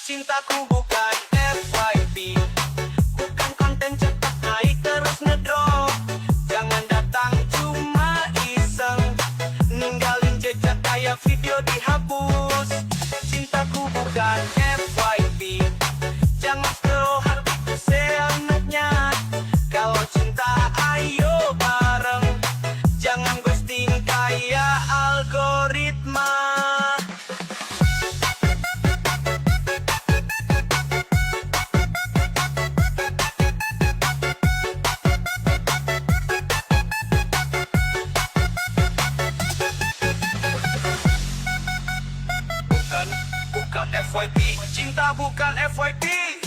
Cintaku bukan FYP, bukan konten cepat naik terus ngedrop. Jangan datang cuma iseng, ninggalin jejak kayak video dihapus. Cintaku bukan FYP, jangan scroll hatiku seenaknya. Kalau cinta ayo bareng, jangan ghosting kayak algoritma. Bukan FYP, cinta bukan FYP.